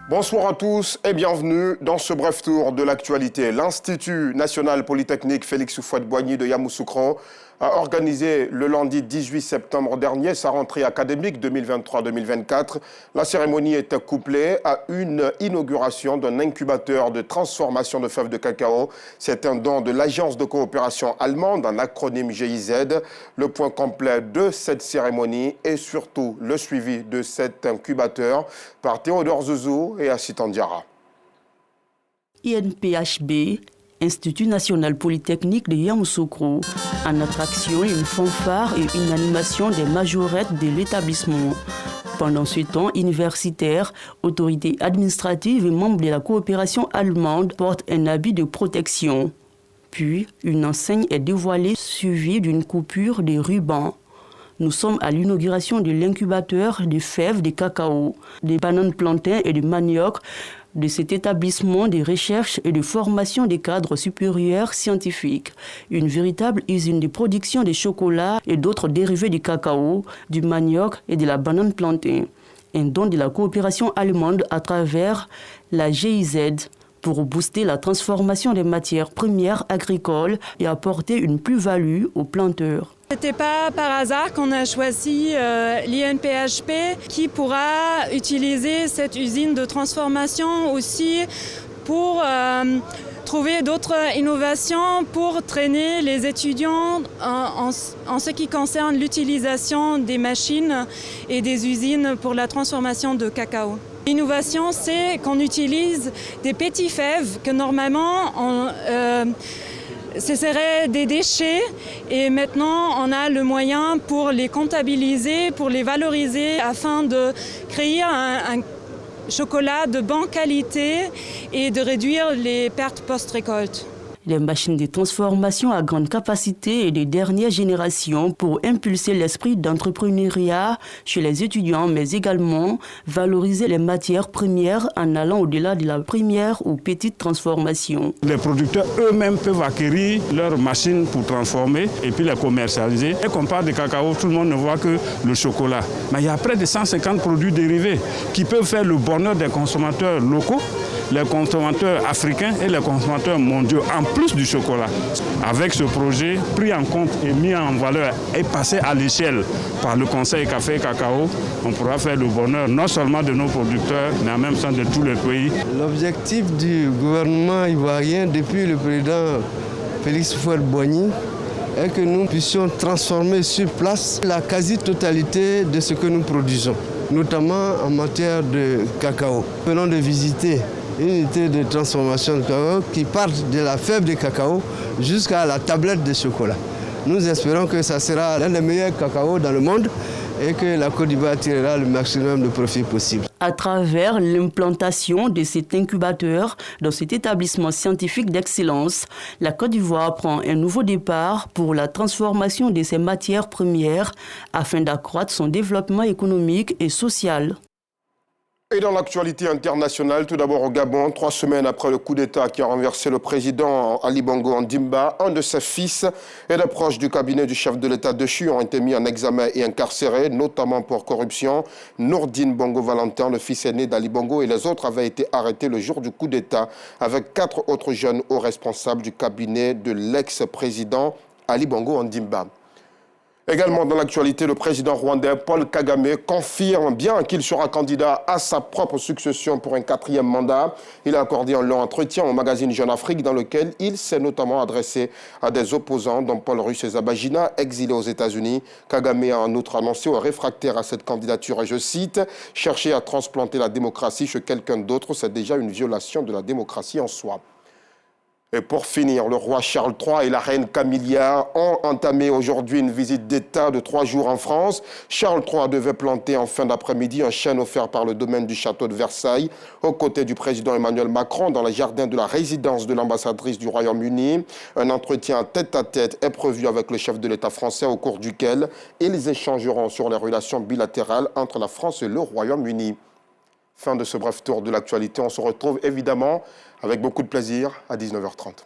Bonsoir à tous et bienvenue dans ce bref tour de l'actualité. L'Institut national polytechnique Félix Houphouët-Boigny de Yamoussoukro a organisé le lundi 18 septembre dernier sa rentrée académique 2023-2024. La cérémonie était couplée à une inauguration d'un incubateur de transformation de fèves de cacao. C'est un don de l'Agence de coopération allemande, un acronyme GIZ. Le point complet de cette cérémonie et surtout le suivi de cet incubateur par Théodore Zouzou et Assitan Diarra. INPHB, Institut national polytechnique de Yamoussoukro, en attraction, une fanfare et une animation des majorettes de l'établissement. Pendant ce temps universitaire, autorités administratives et membres de la coopération allemande portent un habit de protection. Puis, une enseigne est dévoilée suivie d'une coupure de ruban. Nous sommes à l'inauguration de l'incubateur de fèves de cacao, des bananes plantains et de manioc de cet établissement de recherche et de formation des cadres supérieurs scientifiques. Une véritable usine de production de chocolat et d'autres dérivés du cacao, du manioc et de la banane plantain. Un don de la coopération allemande à travers la GIZ pour booster la transformation des matières premières agricoles et apporter une plus-value aux planteurs. Ce n'était pas par hasard qu'on a choisi l'INPHB qui pourra utiliser cette usine de transformation aussi pour trouver d'autres innovations pour traîner les étudiants en ce qui concerne l'utilisation des machines et des usines pour la transformation de cacao. L'innovation, c'est qu'on utilise des petits fèves que normalement ce seraient des déchets et maintenant on a le moyen pour les comptabiliser, pour les valoriser afin de créer un chocolat de bonne qualité et de réduire les pertes post-récolte. Les machines de transformation à grande capacité et de dernière génération pour impulser l'esprit d'entrepreneuriat chez les étudiants, mais également valoriser les matières premières en allant au-delà de la première ou petite transformation. Les producteurs eux-mêmes peuvent acquérir leurs machines pour transformer et puis les commercialiser. Et qu'on parle de cacao, tout le monde ne voit que le chocolat. Mais il y a près de 150 produits dérivés qui peuvent faire le bonheur des consommateurs locaux, les consommateurs africains et les consommateurs mondiaux, en plus du chocolat. Avec ce projet, pris en compte et mis en valeur et passé à l'échelle par le Conseil Café et Cacao, on pourra faire le bonheur non seulement de nos producteurs, mais en même temps de tous les pays. L'objectif du gouvernement ivoirien, depuis le président Félix Houphouët-Boigny, est que nous puissions transformer sur place la quasi-totalité de ce que nous produisons, notamment en matière de cacao. Nous venons de visiter une unité de transformation de cacao qui part de la fève de cacao jusqu'à la tablette de chocolat. Nous espérons que ça sera l'un des meilleurs cacao dans le monde et que la Côte d'Ivoire tirera le maximum de profit possible. À travers l'implantation de cet incubateur dans cet établissement scientifique d'excellence, la Côte d'Ivoire prend un nouveau départ pour la transformation de ses matières premières afin d'accroître son développement économique et social. Et dans l'actualité internationale, tout d'abord au Gabon, 3 semaines après le coup d'État qui a renversé le président Ali Bongo Ondimba, un de ses fils et des proches du cabinet du chef de l'État déchu ont été mis en examen et incarcérés, notamment pour corruption. Nourdine Bongo Valentin, le fils aîné d'Ali Bongo, et les autres avaient été arrêtés le jour du coup d'État avec 4 autres jeunes hauts responsables du cabinet de l'ex-président Ali Bongo Ondimba. Également dans l'actualité, le président rwandais Paul Kagame confirme bien qu'il sera candidat à sa propre succession pour un 4e mandat. Il a accordé un long entretien au magazine Jeune Afrique dans lequel il s'est notamment adressé à des opposants dont Paul Rusesabagina, exilé aux États-Unis. Kagame a en outre annoncé aux réfractaires à cette candidature, et je cite, « Chercher à transplanter la démocratie chez quelqu'un d'autre, c'est déjà une violation de la démocratie en soi ». Et pour finir, le roi Charles III et la reine Camilla ont entamé aujourd'hui une visite d'État de 3 jours en France. Charles III devait planter en fin d'après-midi un chêne offert par le domaine du château de Versailles aux côtés du président Emmanuel Macron dans les jardins de la résidence de l'ambassadrice du Royaume-Uni. Un entretien tête-à-tête est prévu avec le chef de l'État français au cours duquel ils échangeront sur les relations bilatérales entre la France et le Royaume-Uni. Fin de ce bref tour de l'actualité. On se retrouve évidemment avec beaucoup de plaisir à 19h30.